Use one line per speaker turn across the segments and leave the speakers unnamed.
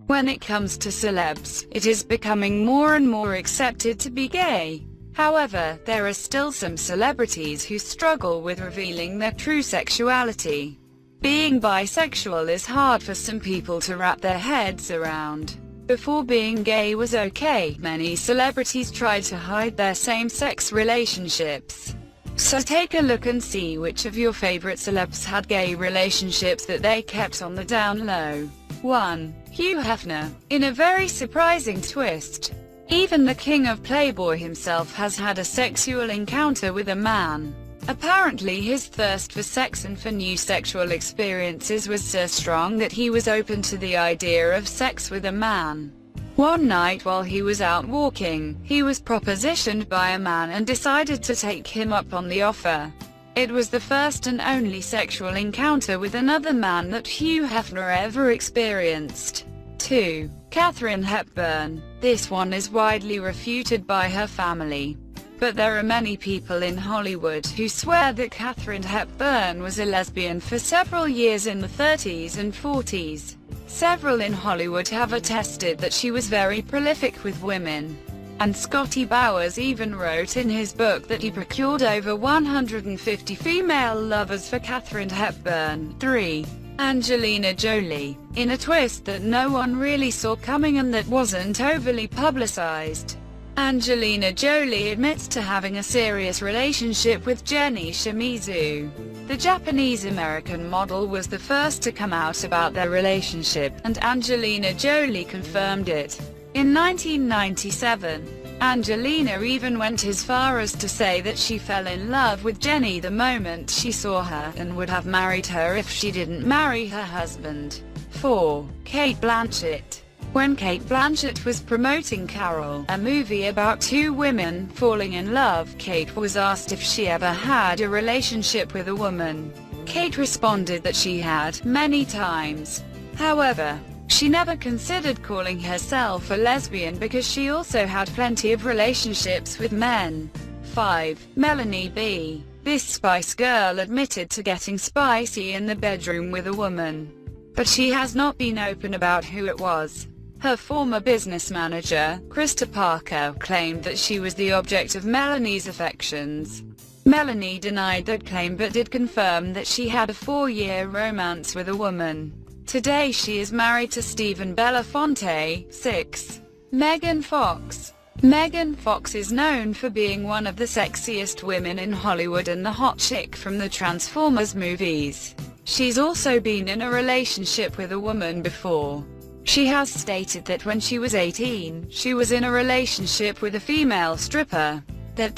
When it comes to celebs, it is becoming more and more accepted to be gay. However, there are still some celebrities who struggle with revealing their true sexuality. Being bisexual is hard for some people to wrap their heads around. Before being gay was okay, many celebrities tried to hide their same-sex relationships. So take a look and see which of your favorite celebs had gay relationships that they kept on the down low. 1. Hugh Hefner. In a very surprising twist, even the king of Playboy himself has had a sexual encounter with a man. Apparently his thirst for sex and for new sexual experiences was so strong that he was open to the idea of sex with a man. One night while he was out walking, he was propositioned by a man and decided to take him up on the offer. It was the first and only sexual encounter with another man that Hugh Hefner ever experienced. 2. Katharine Hepburn. This one is widely refuted by her family. But there are many people in Hollywood who swear that Katharine Hepburn was a lesbian for several years in the 30s and 40s. Several in Hollywood have attested that she was very prolific with women. And Scotty Bowers even wrote in his book that he procured over 150 female lovers for Katharine Hepburn. 3. Angelina Jolie. In a twist that no one really saw coming and that wasn't overly publicized, Angelina Jolie admits to having a serious relationship with Jenny Shimizu. The Japanese-American model was the first to come out about their relationship, and Angelina Jolie confirmed it. In 1997, Angelina even went as far as to say that she fell in love with Jenny the moment she saw her, and would have married her if she didn't marry her husband. 4. Cate Blanchett. When Cate Blanchett was promoting Carol, a movie about two women falling in love, Cate was asked if she ever had a relationship with a woman. Cate responded that she had, many times. However, she never considered calling herself a lesbian because she also had plenty of relationships with men. 5. Melanie B. This Spice Girl admitted to getting spicy in the bedroom with a woman, but she has not been open about who it was. Her former business manager, Krista Parker, claimed that she was the object of Melanie's affections. Melanie denied that claim but did confirm that she had a 4-year romance with a woman. Today she is married to Stephen Belafonte. 6. Megan Fox. Megan Fox is known for being one of the sexiest women in Hollywood and the hot chick from the Transformers movies. She's also been in a relationship with a woman before. She has stated that when she was 18, she was in a relationship with a female stripper. That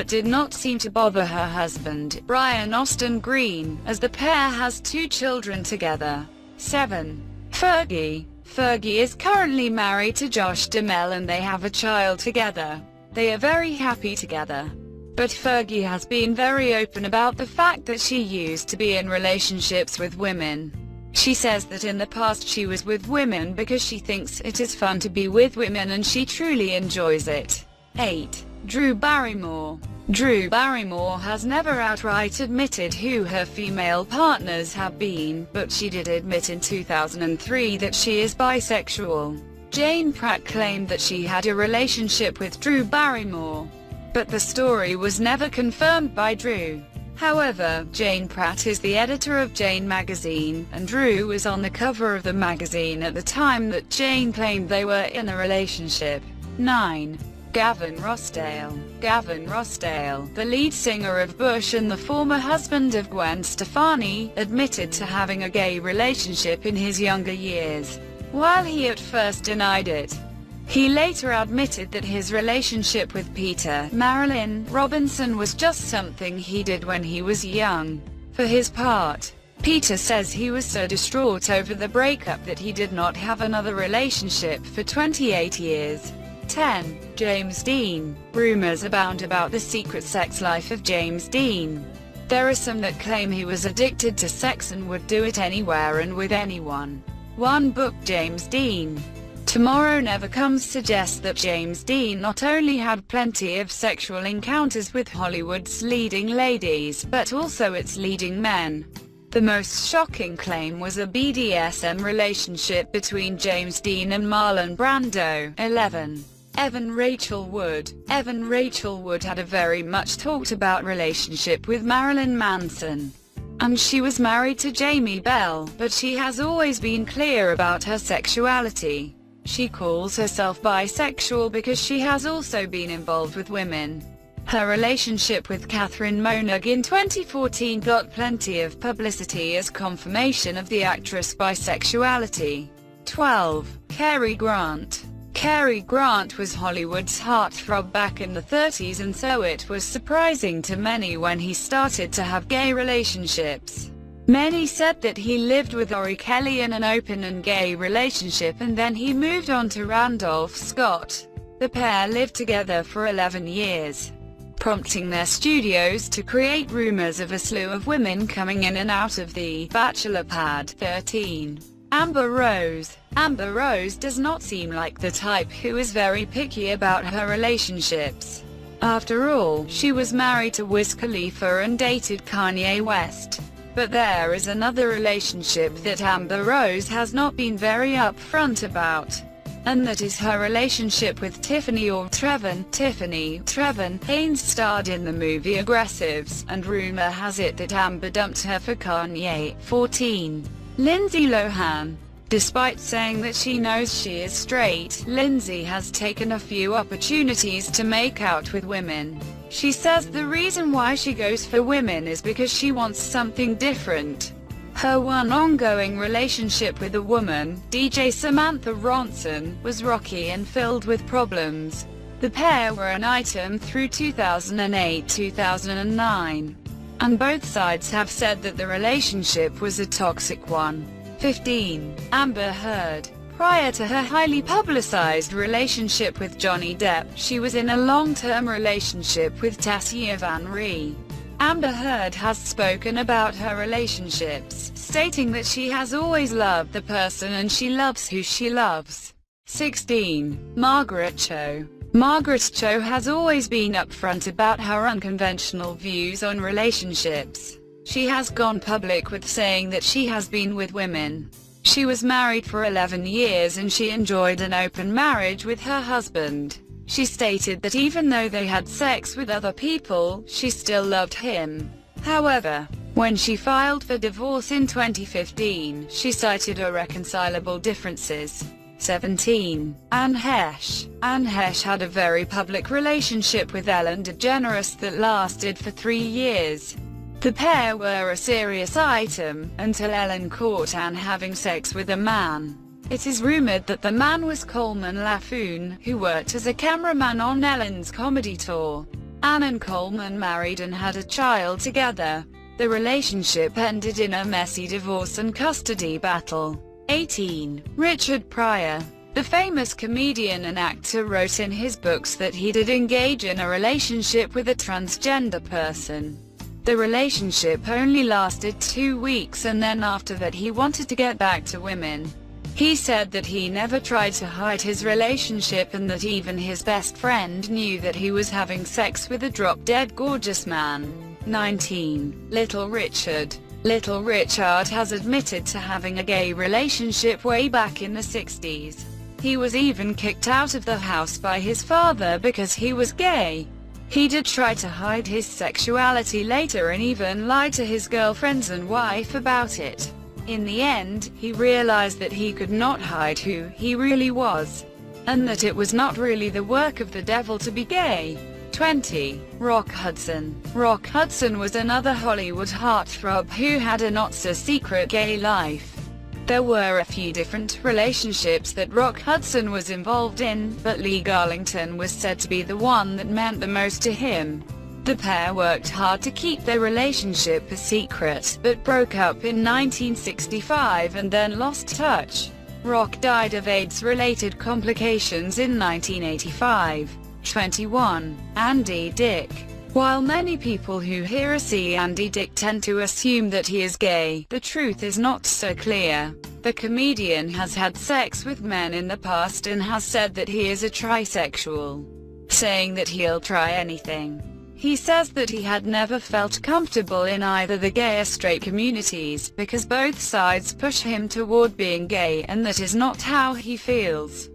did not seem to bother her husband, Brian Austin Green, as the pair has 2 children together. 7. Fergie. Fergie is currently married to Josh Duhamel and they have a child together. They are very happy together. But Fergie has been very open about the fact that she used to be in relationships with women. She says that in the past she was with women because she thinks it is fun to be with women and she truly enjoys it. 8. Drew Barrymore. Drew Barrymore has never outright admitted who her female partners have been, but she did admit in 2003 that she is bisexual. Jane Pratt claimed that she had a relationship with Drew Barrymore, but the story was never confirmed by Drew. However, Jane Pratt is the editor of Jane magazine, and Drew was on the cover of the magazine at the time that Jane claimed they were in a relationship. 9. Gavin Rossdale. Gavin Rossdale, the lead singer of Bush and the former husband of Gwen Stefani, admitted to having a gay relationship in his younger years. While he at first denied it, he later admitted that his relationship with Peter Marilyn Robinson was just something he did when he was young. For his part, Peter says he was so distraught over the breakup that he did not have another relationship for 28 years. 10. James Dean. Rumors abound about the secret sex life of James Dean. There are some that claim he was addicted to sex and would do it anywhere and with anyone. One book, James Dean, Tomorrow Never Comes, suggests that James Dean not only had plenty of sexual encounters with Hollywood's leading ladies, but also its leading men. The most shocking claim was a BDSM relationship between James Dean and Marlon Brando. 11. Evan Rachel Wood. Evan Rachel Wood had a very much talked about relationship with Marilyn Manson, and she was married to Jamie Bell, but she has always been clear about her sexuality. She calls herself bisexual because she has also been involved with women. Her relationship with Catherine Moennig in 2014 got plenty of publicity as confirmation of the actress' bisexuality. 12. Cary Grant. Cary Grant was Hollywood's heartthrob back in the 30s, and so it was surprising to many when he started to have gay relationships. Many said that he lived with Tori Kelly in an open and gay relationship, and then he moved on to Randolph Scott. The pair lived together for 11 years, prompting their studios to create rumors of a slew of women coming in and out of the bachelor pad. 13. Amber Rose. Amber Rose does not seem like the type who is very picky about her relationships. After all, she was married to Wiz Khalifa and dated Kanye West. But there is another relationship that Amber Rose has not been very upfront about, and that is her relationship with Tiffany Treven. Tiffany Treven Haynes starred in the movie Aggressives, and rumor has it that Amber dumped her for Kanye. 14. Lindsay Lohan. Despite saying that she knows she is straight, Lindsay has taken a few opportunities to make out with women. She says the reason why she goes for women is because she wants something different. Her one ongoing relationship with a woman, DJ Samantha Ronson, was rocky and filled with problems. The pair were an item through 2008-2009. And both sides have said that the relationship was a toxic one. 15. Amber Heard. Prior to her highly publicized relationship with Johnny Depp, she was in a long-term relationship with Tassia Van Ree. Amber Heard has spoken about her relationships, stating that she has always loved the person and she loves who she loves. 16. Margaret Cho. Margaret Cho has always been upfront about her unconventional views on relationships. She has gone public with saying that she has been with women. She was married for 11 years and she enjoyed an open marriage with her husband. She stated that even though they had sex with other people, she still loved him. However, when she filed for divorce in 2015, she cited irreconcilable differences. 17. Anne Heche. Anne Heche had a very public relationship with Ellen DeGeneres that lasted for 3 years. The pair were a serious item, until Ellen caught Anne having sex with a man. It is rumored that the man was Coleman Laffoon, who worked as a cameraman on Ellen's comedy tour. Anne and Coleman married and had a child together. The relationship ended in a messy divorce and custody battle. 18. Richard Pryor. The famous comedian and actor wrote in his books that he did engage in a relationship with a transgender person. The relationship only lasted 2 weeks, and then after that he wanted to get back to women. He said that he never tried to hide his relationship and that even his best friend knew that he was having sex with a drop-dead gorgeous man. 19. Little Richard. Little Richard has admitted to having a gay relationship way back in the 60s. He was even kicked out of the house by his father because he was gay. He did try to hide his sexuality later and even lied to his girlfriends and wife about it. In the end, he realized that he could not hide who he really was, and that it was not really the work of the devil to be gay. 20. Rock Hudson. Rock Hudson was another Hollywood heartthrob who had a not-so-secret gay life. There were a few different relationships that Rock Hudson was involved in, but Lee Garlington was said to be the one that meant the most to him. The pair worked hard to keep their relationship a secret, but broke up in 1965 and then lost touch. Rock died of AIDS-related complications in 1985. 21. Andy Dick. While many people who hear or see Andy Dick tend to assume that he is gay, the truth is not so clear. The comedian has had sex with men in the past and has said that he is a trisexual, saying that he'll try anything. He says that he had never felt comfortable in either the gay or straight communities, because both sides push him toward being gay, and that is not how he feels.